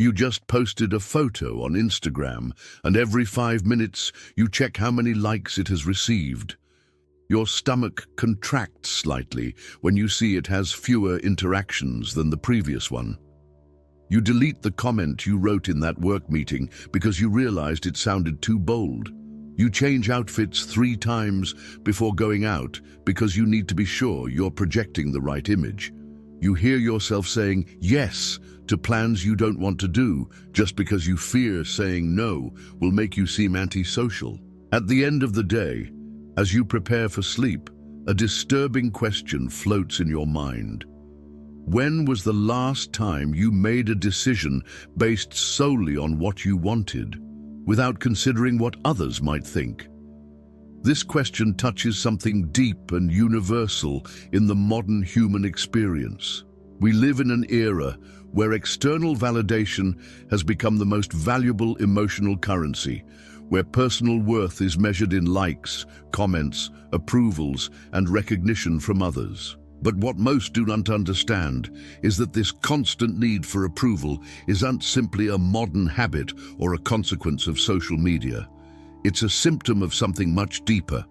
You just posted a photo on Instagram, and every 5 minutes you check how many likes it has received. Your stomach contracts slightly when you see it has fewer interactions than the previous one. You delete the comment you wrote in that work meeting because you realized it sounded too bold. You change outfits 3 times before going out because you need to be sure you're projecting the right image. You hear yourself saying yes to plans you don't want to do just because you fear saying no will make you seem antisocial. At the end of the day, as you prepare for sleep, a disturbing question floats in your mind. When was the last time you made a decision based solely on what you wanted, without considering what others might think? This question touches something deep and universal in the modern human experience. We live in an era where external validation has become the most valuable emotional currency, where personal worth is measured in likes, comments, approvals, and recognition from others. But what most do not understand is that this constant need for approval isn't simply a modern habit or a consequence of social media. It's a symptom of something much deeper,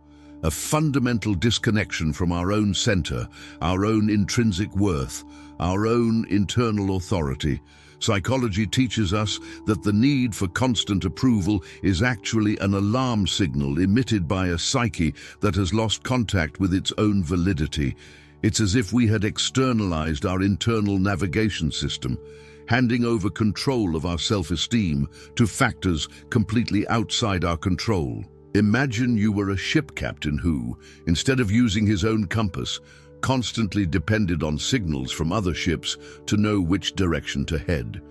a fundamental disconnection from our own center, our own intrinsic worth, our own internal authority. Psychology teaches us that the need for constant approval is actually an alarm signal emitted by a psyche that has lost contact with its own validity. It's as if we had externalized our internal navigation system, handing over control of our self-esteem to factors completely outside our control. Imagine you were a ship captain who, instead of using his own compass, constantly depended on signals from other ships to know which direction to head.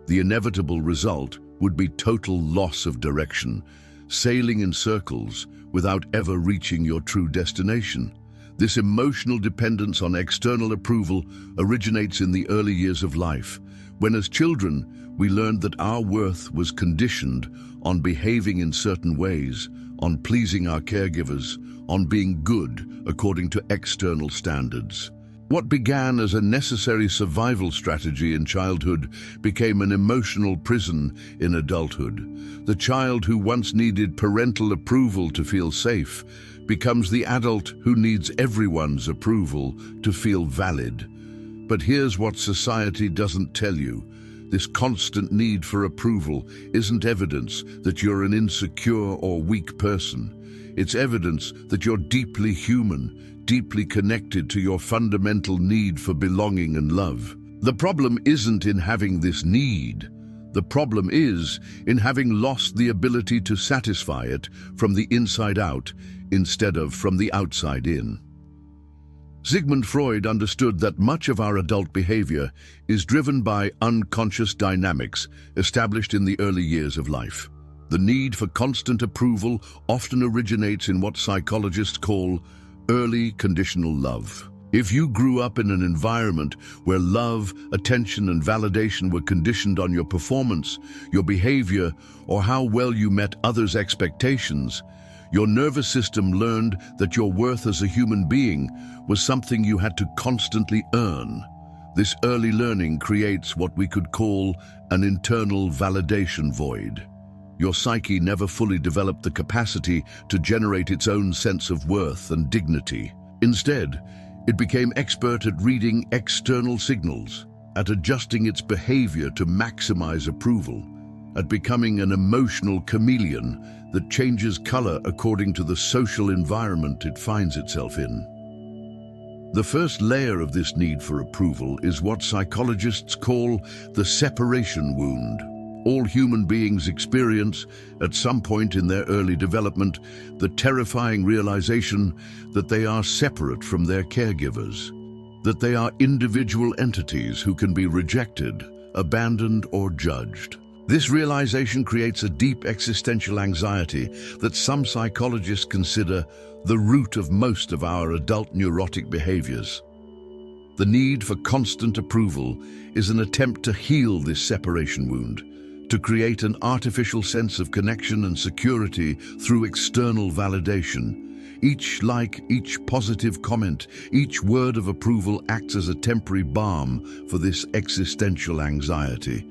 The inevitable result would be total loss of direction, sailing in circles without ever reaching your true destination. This emotional dependence on external approval originates in the early years of life, when as children we learned that our worth was conditioned on behaving in certain ways, on pleasing our caregivers, on being good according to external standards. What began as a necessary survival strategy in childhood became an emotional prison in adulthood. The child who once needed parental approval to feel safe becomes the adult who needs everyone's approval to feel valid. But here's what society doesn't tell you. This constant need for approval isn't evidence that you're an insecure or weak person. It's evidence that you're deeply human, deeply connected to your fundamental need for belonging and love. The problem isn't in having this need. The problem is in having lost the ability to satisfy it from the inside out instead of from the outside in. Sigmund Freud understood that much of our adult behavior is driven by unconscious dynamics established in the early years of life. The need for constant approval often originates in what psychologists call early conditional love. If you grew up in an environment where love, attention, and validation were conditioned on your performance, your behavior, or how well you met others' expectations, your nervous system learned that your worth as a human being was something you had to constantly earn. This early learning creates what we could call an internal validation void. Your psyche never fully developed the capacity to generate its own sense of worth and dignity. Instead, it became expert at reading external signals, at adjusting its behavior to maximize approval, at becoming an emotional chameleon that changes color according to the social environment it finds itself in. The first layer of this need for approval is what psychologists call the separation wound. All human beings experience, at some point in their early development, the terrifying realization that they are separate from their caregivers, that they are individual entities who can be rejected, abandoned, or judged. This realization creates a deep existential anxiety that some psychologists consider the root of most of our adult neurotic behaviors. The need for constant approval is an attempt to heal this separation wound, to create an artificial sense of connection and security through external validation. Each like, each positive comment, each word of approval acts as a temporary balm for this existential anxiety.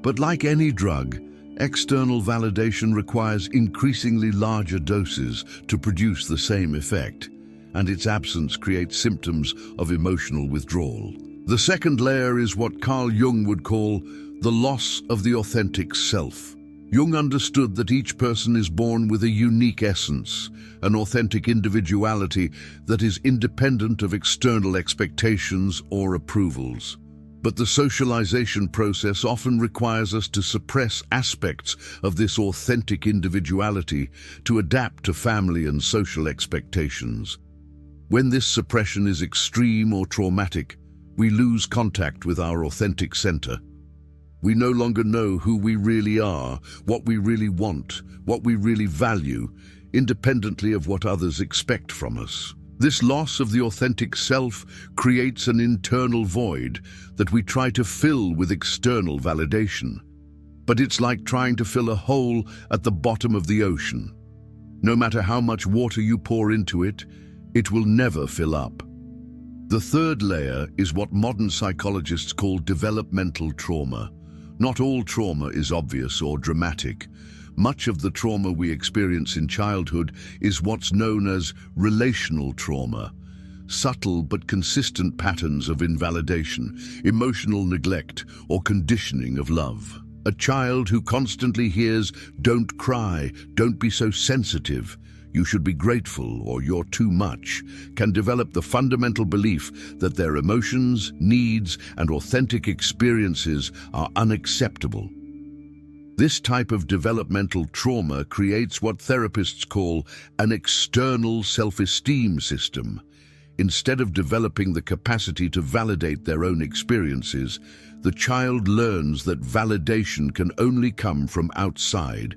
But like any drug, external validation requires increasingly larger doses to produce the same effect, and its absence creates symptoms of emotional withdrawal. The second layer is what Carl Jung would call the loss of the authentic self. Jung understood that each person is born with a unique essence, an authentic individuality that is independent of external expectations or approvals. But the socialization process often requires us to suppress aspects of this authentic individuality to adapt to family and social expectations. When this suppression is extreme or traumatic, we lose contact with our authentic center. We no longer know who we really are, what we really want, what we really value, independently of what others expect from us. This loss of the authentic self creates an internal void that we try to fill with external validation. But it's like trying to fill a hole at the bottom of the ocean. No matter how much water you pour into it, it will never fill up. The third layer is what modern psychologists call developmental trauma. Not all trauma is obvious or dramatic. Much of the trauma we experience in childhood is what's known as relational trauma. Subtle but consistent patterns of invalidation, emotional neglect, or conditioning of love. A child who constantly hears, "Don't cry, don't be so sensitive, you should be grateful or you're too much," can develop the fundamental belief that their emotions, needs, and authentic experiences are unacceptable. This type of developmental trauma creates what therapists call an external self-esteem system. Instead of developing the capacity to validate their own experiences, the child learns that validation can only come from outside,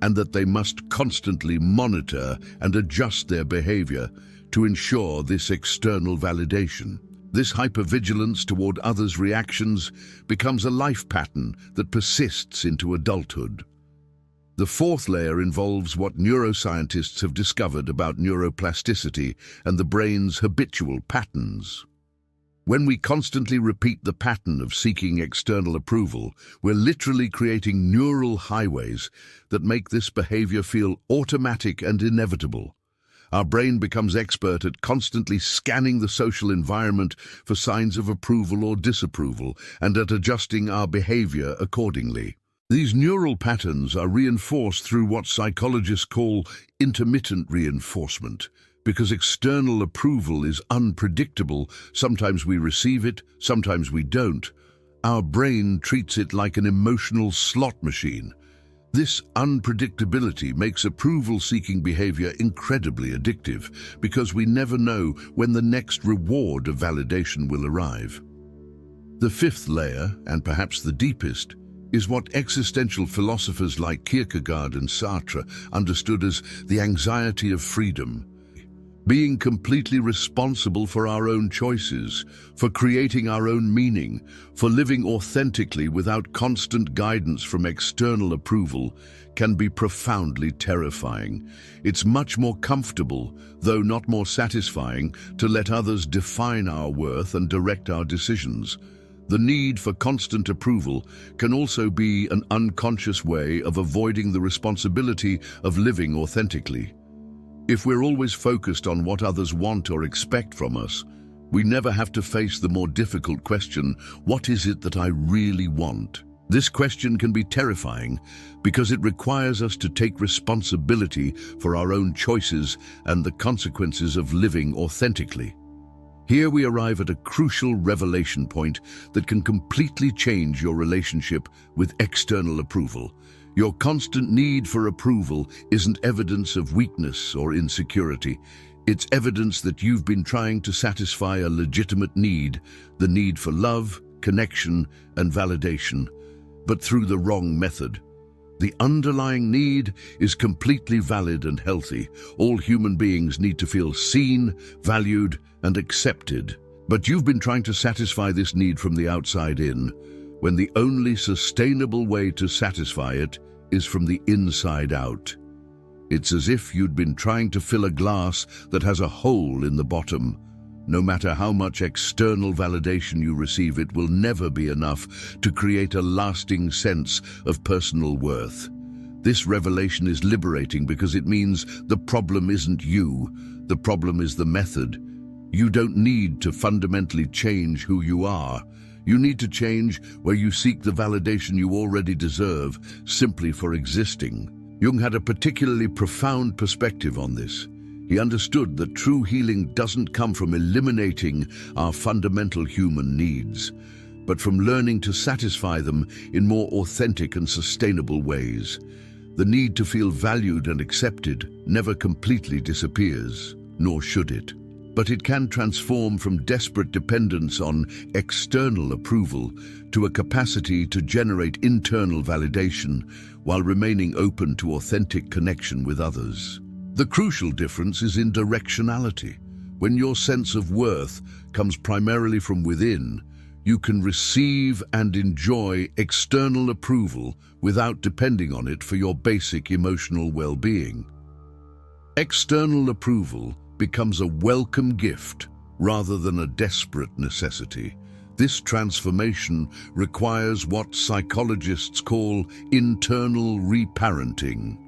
and that they must constantly monitor and adjust their behavior to ensure this external validation. This hypervigilance toward others' reactions becomes a life pattern that persists into adulthood. The fourth layer involves what neuroscientists have discovered about neuroplasticity and the brain's habitual patterns. When we constantly repeat the pattern of seeking external approval, we're literally creating neural highways that make this behavior feel automatic and inevitable. Our brain becomes expert at constantly scanning the social environment for signs of approval or disapproval, and at adjusting our behavior accordingly. These neural patterns are reinforced through what psychologists call intermittent reinforcement. Because external approval is unpredictable, sometimes we receive it, sometimes we don't. Our brain treats it like an emotional slot machine. This unpredictability makes approval-seeking behavior incredibly addictive, because we never know when the next reward of validation will arrive. The fifth layer, and perhaps the deepest, is what existential philosophers like Kierkegaard and Sartre understood as the anxiety of freedom. Being completely responsible for our own choices, for creating our own meaning, for living authentically without constant guidance from external approval can be profoundly terrifying. It's much more comfortable, though not more satisfying, to let others define our worth and direct our decisions. The need for constant approval can also be an unconscious way of avoiding the responsibility of living authentically. If we're always focused on what others want or expect from us, we never have to face the more difficult question, what is it that I really want? This question can be terrifying because it requires us to take responsibility for our own choices and the consequences of living authentically. Here we arrive at a crucial revelation point that can completely change your relationship with external approval. Your constant need for approval isn't evidence of weakness or insecurity. It's evidence that you've been trying to satisfy a legitimate need, the need for love, connection, and validation, but through the wrong method. The underlying need is completely valid and healthy. All human beings need to feel seen, valued, and accepted. But you've been trying to satisfy this need from the outside in, when the only sustainable way to satisfy it is from the inside out. It's as if you'd been trying to fill a glass that has a hole in the bottom. No matter how much external validation you receive, it will never be enough to create a lasting sense of personal worth. This revelation is liberating because it means the problem isn't you, the problem is the method. You don't need to fundamentally change who you are. You need to change where you seek the validation you already deserve simply for existing. Jung had a particularly profound perspective on this. He understood that true healing doesn't come from eliminating our fundamental human needs, but from learning to satisfy them in more authentic and sustainable ways. The need to feel valued and accepted never completely disappears, nor should it. But it can transform from desperate dependence on external approval to a capacity to generate internal validation while remaining open to authentic connection with others. The crucial difference is in directionality. When your sense of worth comes primarily from within, you can receive and enjoy external approval without depending on it for your basic emotional well-being. External approval becomes a welcome gift rather than a desperate necessity. This transformation requires what psychologists call internal reparenting,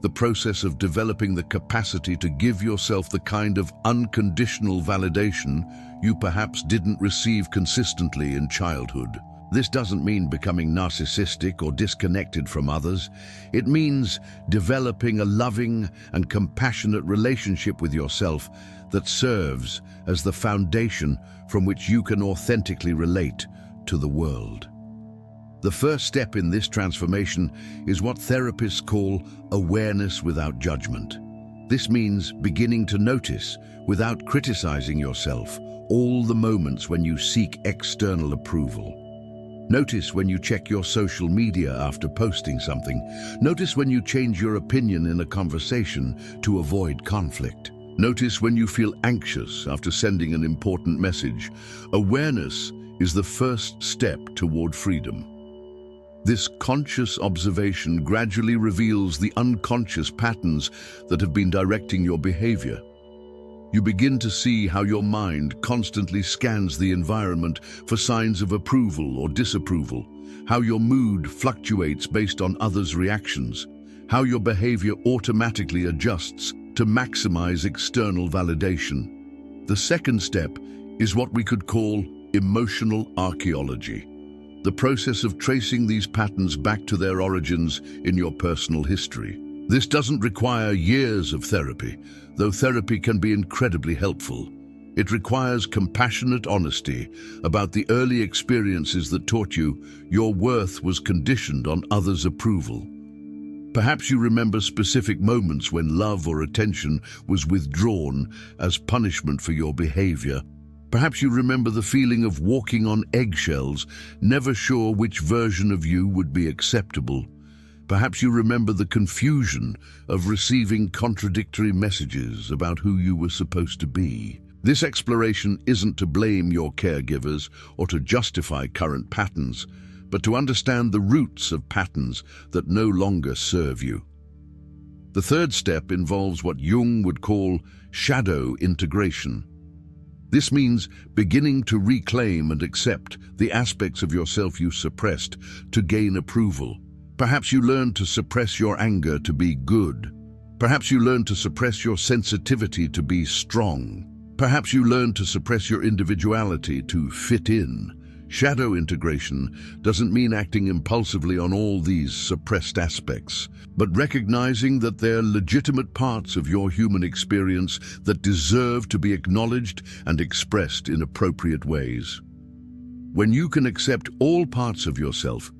the process of developing the capacity to give yourself the kind of unconditional validation you perhaps didn't receive consistently in childhood. This doesn't mean becoming narcissistic or disconnected from others. It means developing a loving and compassionate relationship with yourself that serves as the foundation from which you can authentically relate to the world. The first step in this transformation is what therapists call awareness without judgment. This means beginning to notice, without criticizing yourself, all the moments when you seek external approval. Notice when you check your social media after posting something. Notice when you change your opinion in a conversation to avoid conflict. Notice when you feel anxious after sending an important message. Awareness is the first step toward freedom. This conscious observation gradually reveals the unconscious patterns that have been directing your behavior. You begin to see how your mind constantly scans the environment for signs of approval or disapproval, how your mood fluctuates based on others' reactions, how your behavior automatically adjusts to maximize external validation. The second step is what we could call emotional archaeology, the process of tracing these patterns back to their origins in your personal history. This doesn't require years of therapy, though therapy can be incredibly helpful. It requires compassionate honesty about the early experiences that taught you your worth was conditioned on others' approval. Perhaps you remember specific moments when love or attention was withdrawn as punishment for your behavior. Perhaps you remember the feeling of walking on eggshells, never sure which version of you would be acceptable. Perhaps you remember the confusion of receiving contradictory messages about who you were supposed to be. This exploration isn't to blame your caregivers or to justify current patterns, but to understand the roots of patterns that no longer serve you. The third step involves what Jung would call shadow integration. This means beginning to reclaim and accept the aspects of yourself you suppressed to gain approval. Perhaps you learned to suppress your anger to be good. Perhaps you learned to suppress your sensitivity to be strong. Perhaps you learned to suppress your individuality to fit in. Shadow integration doesn't mean acting impulsively on all these suppressed aspects, but recognizing that they're legitimate parts of your human experience that deserve to be acknowledged and expressed in appropriate ways. When you can accept all parts of yourself,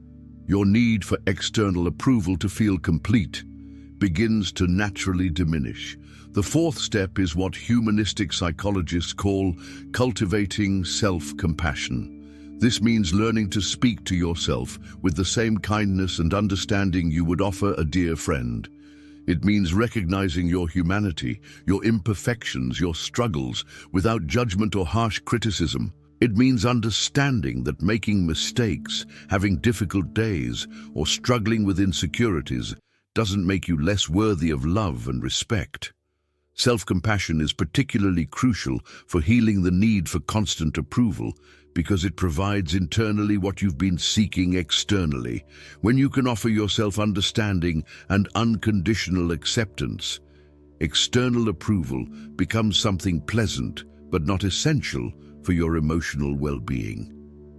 your need for external approval to feel complete begins to naturally diminish. The fourth step is what humanistic psychologists call cultivating self-compassion. This means learning to speak to yourself with the same kindness and understanding you would offer a dear friend. It means recognizing your humanity, your imperfections, your struggles, without judgment or harsh criticism. It means understanding that making mistakes, having difficult days, or struggling with insecurities doesn't make you less worthy of love and respect. Self-compassion is particularly crucial for healing the need for constant approval because it provides internally what you've been seeking externally. When you can offer yourself understanding and unconditional acceptance, external approval becomes something pleasant but not essential for your emotional well-being.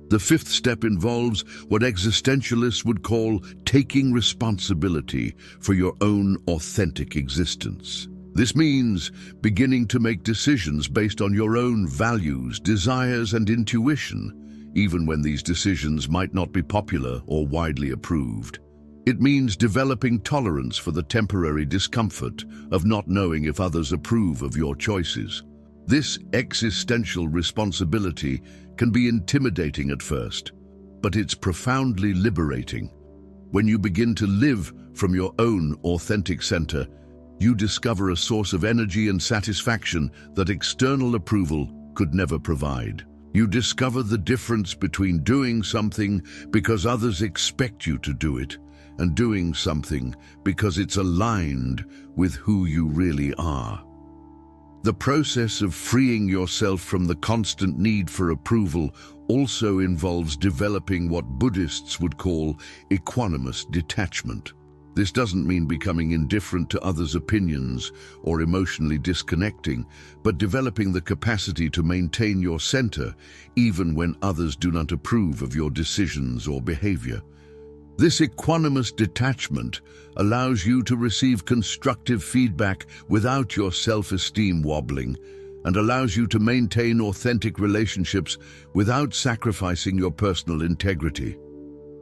The fifth step involves what existentialists would call taking responsibility for your own authentic existence. This means beginning to make decisions based on your own values, desires, and intuition, even when these decisions might not be popular or widely approved. It means developing tolerance for the temporary discomfort of not knowing if others approve of your choices. This existential responsibility can be intimidating at first, but it's profoundly liberating. When you begin to live from your own authentic center, you discover a source of energy and satisfaction that external approval could never provide. You discover the difference between doing something because others expect you to do it and doing something because it's aligned with who you really are. The process of freeing yourself from the constant need for approval also involves developing what Buddhists would call equanimous detachment. This doesn't mean becoming indifferent to others' opinions or emotionally disconnecting, but developing the capacity to maintain your center even when others do not approve of your decisions or behavior. This equanimous detachment allows you to receive constructive feedback without your self-esteem wobbling, and allows you to maintain authentic relationships without sacrificing your personal integrity.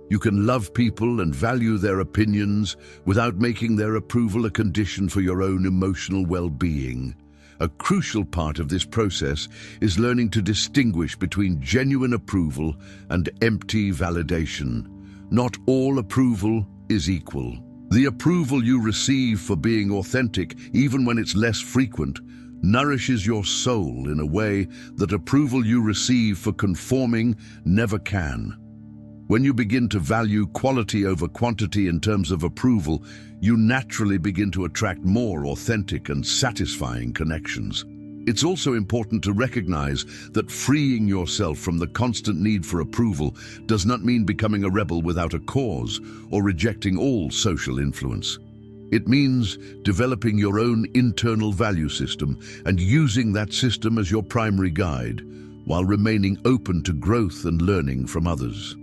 You can love people and value their opinions without making their approval a condition for your own emotional well-being. A crucial part of this process is learning to distinguish between genuine approval and empty validation. Not all approval is equal. The approval you receive for being authentic, even when it's less frequent, nourishes your soul in a way that approval you receive for conforming never can. When you begin to value quality over quantity in terms of approval, you naturally begin to attract more authentic and satisfying connections. It's also important to recognize that freeing yourself from the constant need for approval does not mean becoming a rebel without a cause or rejecting all social influence. It means developing your own internal value system and using that system as your primary guide, while remaining open to growth and learning from others.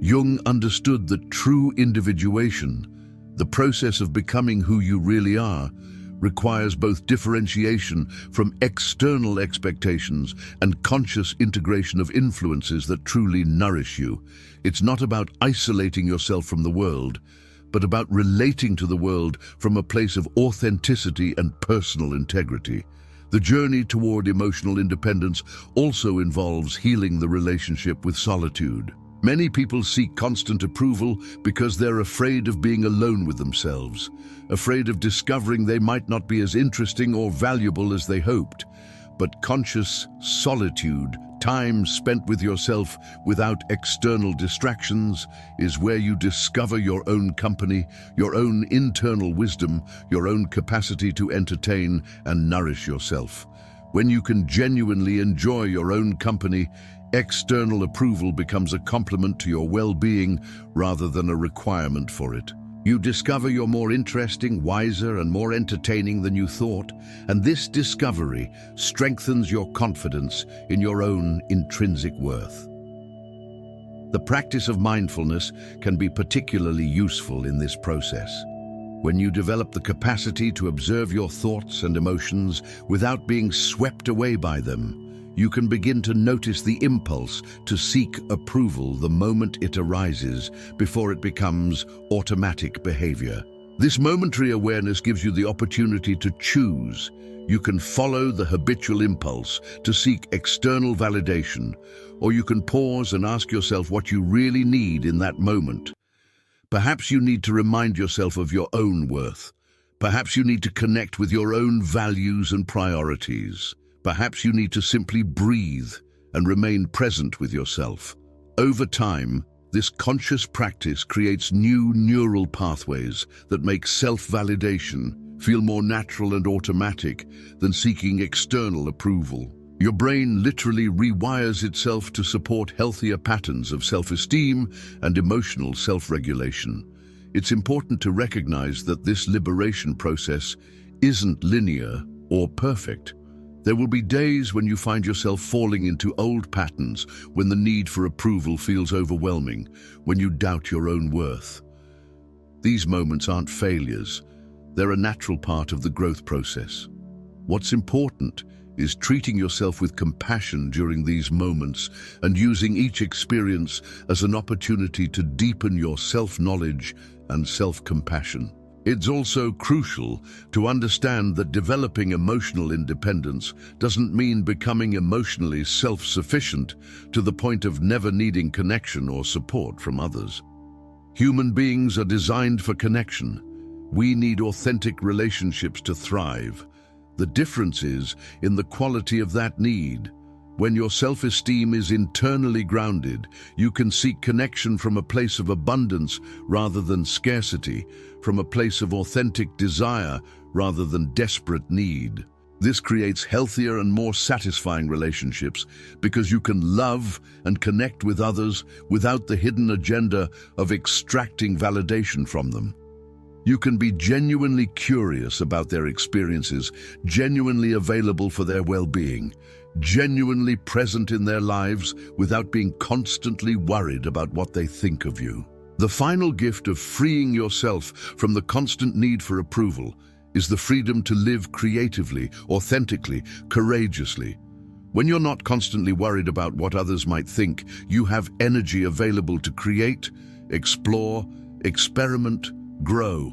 Jung understood that true individuation, the process of becoming who you really are, requires both differentiation from external expectations and conscious integration of influences that truly nourish you. It's not about isolating yourself from the world, but about relating to the world from a place of authenticity and personal integrity. The journey toward emotional independence also involves healing the relationship with solitude. Many people seek constant approval because they're afraid of being alone with themselves, afraid of discovering they might not be as interesting or valuable as they hoped. But conscious solitude, time spent with yourself without external distractions, is where you discover your own company, your own internal wisdom, your own capacity to entertain and nourish yourself. When you can genuinely enjoy your own company, external approval becomes a complement to your well-being rather than a requirement for it. You discover you're more interesting, wiser, and more entertaining than you thought, and this discovery strengthens your confidence in your own intrinsic worth. The practice of mindfulness can be particularly useful in this process. When you develop the capacity to observe your thoughts and emotions without being swept away by them, you can begin to notice the impulse to seek approval the moment it arises before it becomes automatic behavior. This momentary awareness gives you the opportunity to choose. You can follow the habitual impulse to seek external validation, or you can pause and ask yourself what you really need in that moment. Perhaps you need to remind yourself of your own worth. Perhaps you need to connect with your own values and priorities. Perhaps you need to simply breathe and remain present with yourself. Over time, this conscious practice creates new neural pathways that make self-validation feel more natural and automatic than seeking external approval. Your brain literally rewires itself to support healthier patterns of self-esteem and emotional self-regulation. It's important to recognize that this liberation process isn't linear or perfect. There will be days when you find yourself falling into old patterns, when the need for approval feels overwhelming, when you doubt your own worth. These moments aren't failures. They're a natural part of the growth process. What's important is treating yourself with compassion during these moments and using each experience as an opportunity to deepen your self-knowledge and self-compassion. It's also crucial to understand that developing emotional independence doesn't mean becoming emotionally self-sufficient to the point of never needing connection or support from others. Human beings are designed for connection. We need authentic relationships to thrive. The difference is in the quality of that need. When your self-esteem is internally grounded, you can seek connection from a place of abundance rather than scarcity, from a place of authentic desire rather than desperate need. This creates healthier and more satisfying relationships because you can love and connect with others without the hidden agenda of extracting validation from them. You can be genuinely curious about their experiences, genuinely available for their well-being, genuinely present in their lives without being constantly worried about what they think of you. The final gift of freeing yourself from the constant need for approval is the freedom to live creatively, authentically, courageously. When you're not constantly worried about what others might think, you have energy available to create, explore, experiment, grow.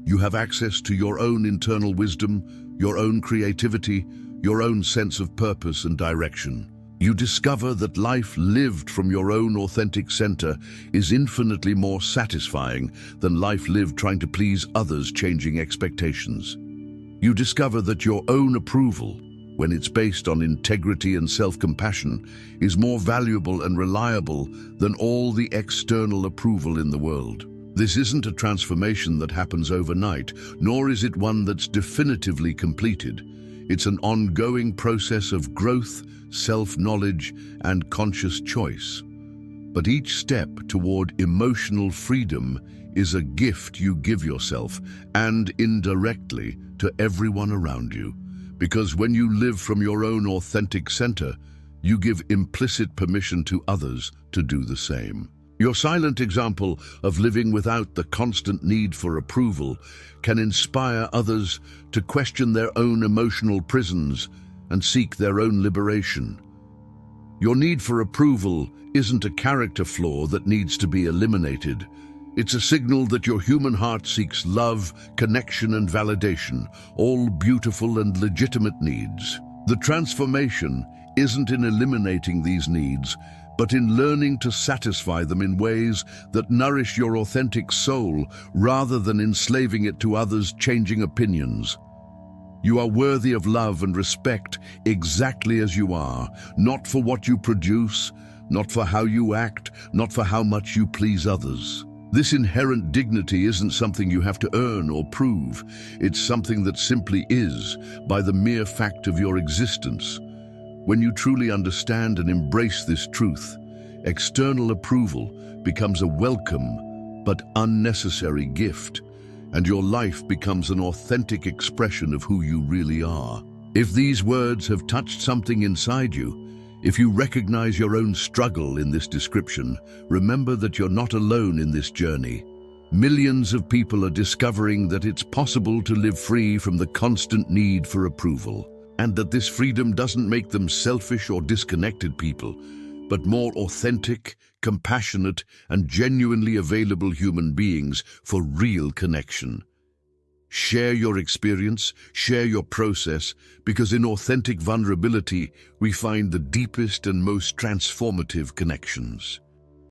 You have access to your own internal wisdom, your own creativity, your own sense of purpose and direction. You discover that life lived from your own authentic center is infinitely more satisfying than life lived trying to please others' changing expectations. You discover that your own approval, when it's based on integrity and self-compassion, is more valuable and reliable than all the external approval in the world. This isn't a transformation that happens overnight, nor is it one that's definitively completed. It's an ongoing process of growth, self-knowledge, and conscious choice. But each step toward emotional freedom is a gift you give yourself, and indirectly to everyone around you. Because when you live from your own authentic center, you give implicit permission to others to do the same. Your silent example of living without the constant need for approval can inspire others to question their own emotional prisons and seek their own liberation. Your need for approval isn't a character flaw that needs to be eliminated. It's a signal that your human heart seeks love, connection, and validation, all beautiful and legitimate needs. The transformation isn't in eliminating these needs, but in learning to satisfy them in ways that nourish your authentic soul rather than enslaving it to others' changing opinions. You are worthy of love and respect exactly as you are, not for what you produce, not for how you act, not for how much you please others. This inherent dignity isn't something you have to earn or prove. It's something that simply is, by the mere fact of your existence. When you truly understand and embrace this truth, external approval becomes a welcome but unnecessary gift, and your life becomes an authentic expression of who you really are. If these words have touched something inside you, if you recognize your own struggle in this description, remember that you're not alone in this journey. Millions of people are discovering that it's possible to live free from the constant need for approval, and that this freedom doesn't make them selfish or disconnected people, but more authentic, compassionate, and genuinely available human beings for real connection. Share your experience, share your process, because in authentic vulnerability, we find the deepest and most transformative connections.